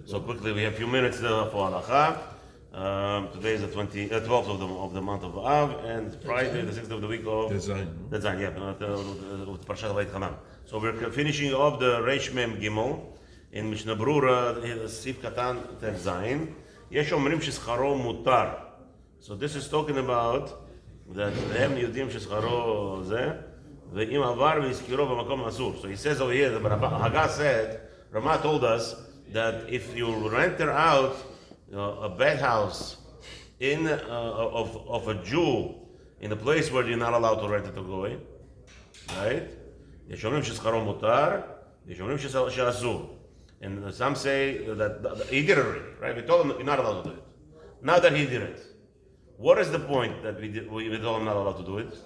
So quickly, we have a few minutes for halacha. Today is the 12th of the month of Av, and Friday, the 6th of the week of Design, yeah, with Parshat Vayetchanan. So we're finishing off the Reish Mem Gimel in Mishnah Berurah, Sif Katan Tet Zayin. Yesh omrim shescharo mutar. So this is talking about that הם יודעים ששכרו זה, ואם עבר והזכירו במקום אסור. So he says over here, the Haggah said, Ramah told us that if you renter out a bed house of a Jew in a place where you're not allowed to rent it to Goy, right? יש אומרים ששכרו מותר, יש אומרים שאסור. And some say that he did it already, right? We told him you're not allowed to do it. Now that he did it, what is the point that we told him not allowed to do it?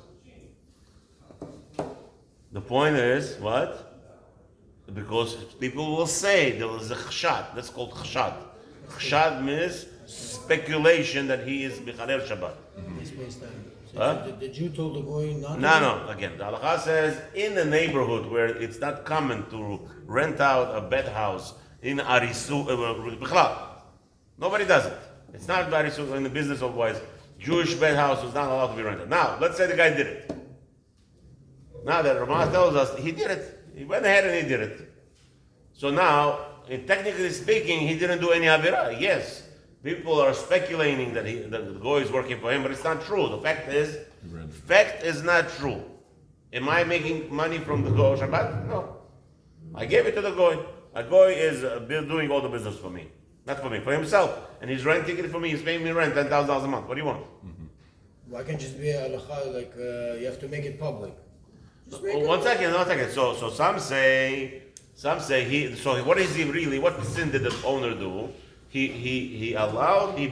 The point is, what? Because people will say there was a chshad. That's called chshad. Chshad means speculation that he is B'chaler Shabbat. The Jew told the Goy not to. No. Again, the Halakha says in the neighborhood where it's not common to rent out a bed house in Arisu, nobody does it. It's not Arisu in the business of wise. Jewish bed house is not allowed to be rented. Now, let's say the guy did it. Now that Ramah tells us he did it. He went ahead and he did it. So now, technically speaking, he didn't do any Avirah. Yes, people are speculating that the Goy is working for him, but it's not true. The fact is not true. Am I making money from the Goy Shabbat? No. I gave it to the Goy. A Goy is doing all the business for me. Not for me, for himself. And he's renting it for me. He's paying me rent, $10,000 a month. What do you want? Mm-hmm. Why can't just be a halacha like you have to make it public? One second. So some say he. So what is he really? What sin did the owner do? He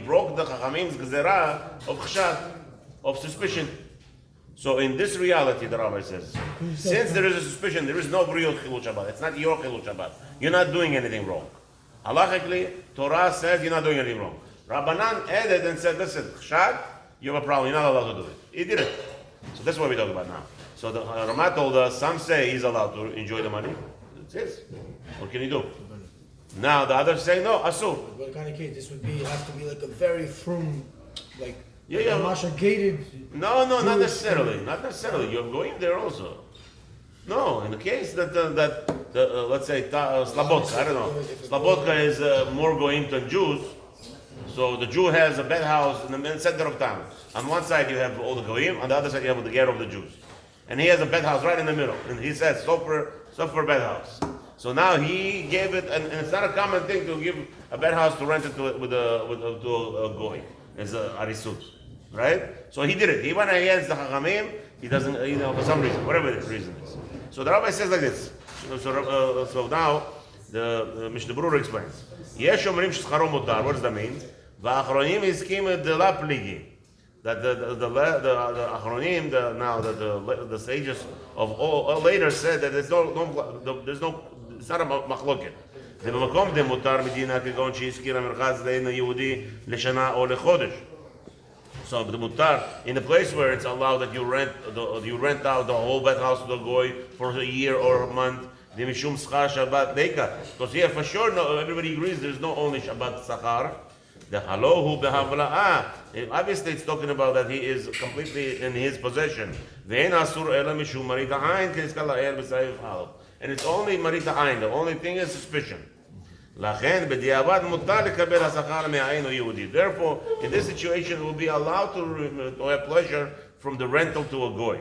broke the Chachamim's gezerah of chshad, of suspicion. So in this reality, the Rabbi says, since there is a suspicion, there is no real chilul Shabbat. It's not your chilul Shabbat. You're not doing anything wrong. Halachically, Torah says you're not doing anything wrong. Rabbanan added and said, listen, chshad, you have a problem. You're not allowed to do it. He did it. So that's what we're talking about now. So the Ramah told us, some say he's allowed to enjoy the money. It's his. What can he do? Now the others say no, asur. What kind of case? This would have to be like a very frum, like Masha gated. No, not necessarily. Not necessarily. You're going there also. No, in the case that let's say Slabotka, I don't know. Slabotka is more going to Jews. So the Jew has a bed house in the center of town. On one side you have all the Goyim, on the other side you have the ger of the Jews. And he has a bed house right in the middle. And he says, Sofer bed house. So now he gave it, and it's not a common thing to give a bed house to rent it to a Goy. It's a arisut, right? So he did it. He went against the Chachamim. He doesn't, for some reason, whatever the reason is. So the Rabbi says like this. So now the Mishnah Berurah explains. Yesh omrim shescharo mutar. What does that mean? Va'achronim hiskim de la pligi. That the Achronim, the sages of all later said that there's no it's not a machloket. זה במקום דמותר מדינה כגון שהזכיר המרכז לעין היהודי לשנה או לחודש. So the mutar, in the place where it's allowed that you rent out the whole bed house to the goy for a year or a month, the mishum schar Shabbat leika. Because here for sure, everybody agrees there's no only Shabbat sachar. The halohu behavla'ah. Obviously, it's talking about that he is completely in his possession. Ve'en asur ela mishum marita ayin k'niskal la'el b'sayif halav. And it's only marita ayin. The only thing is suspicion. Lachen b'diavad mutar lekabel hasachar me'ayin yehudi. Therefore, in this situation, it will be allowed to have pleasure from the rental to a goy.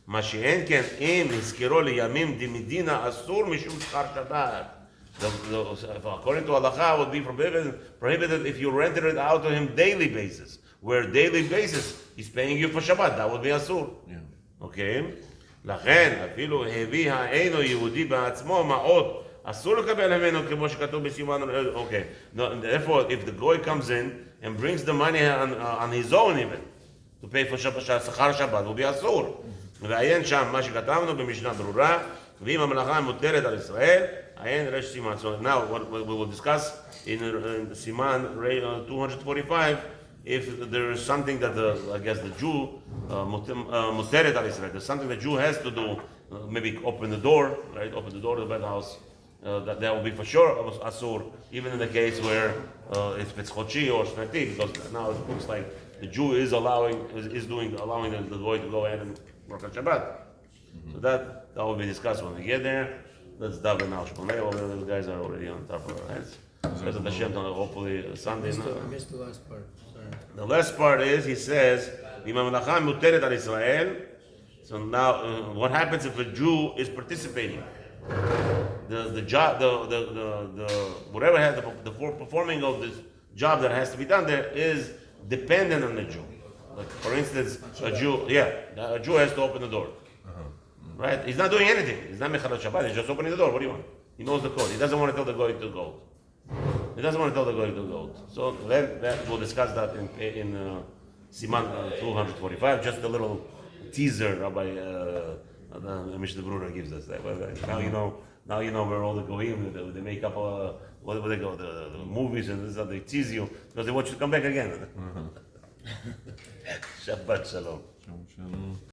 Ma she'en ken im nizkero liyamim dimidina asur mishum schar Shabbat. According to Halakha, it would be prohibited if you rented it out to him daily basis. Where daily basis he's paying you for Shabbat, that would be asur. Yeah. Okay. לכן אפילו הביא האינו יהודי בעצמו מעות אסור לקבל ממנו כמו שכתוב בסימן. Okay. Therefore, if the goy comes in and brings the money on his own even to pay for שכר שבת, will be אסור. ועיין שם מה שכתבנו במשנה ברורה, ואם המלאכה מוטלת על ישראל, עיין רש סימן. So now what we will discuss in סימן 245, if there is something that I guess the Jew muteret al Israel, there's something the Jew has to do, maybe open the door, right? Open the door to the bed house, that will be for sure asur, even in the case where if it's chochi or shnati, because now it looks like the Jew is allowing the goy to go ahead and work on Shabbat. So that will be discussed when we get there. Let's daven now. All the guys are already on top of our heads. Because of the Shem, hopefully Sunday. I missed the last part. Sorry. The last part is he says, "Imamlacha muteret al Israel." So now, what happens if a Jew is participating? The job, the whatever has the performing of this job that has to be done there is dependent on the Jew. Like for instance, a Jew has to open the door. Right? He's not doing anything. He's not Halachot Shabbat. He's just opening the door. What do you want? He knows the code. He doesn't want to tell the goy to go. He doesn't want to tell the goy to go. So then we'll discuss that in Siman 245. Just a little teaser Rabbi Mishnah Berurah gives us. That. Now you know where all the goyim they make up what they go the movies and this they tease you because they want you to come back again. Shabbat shalom.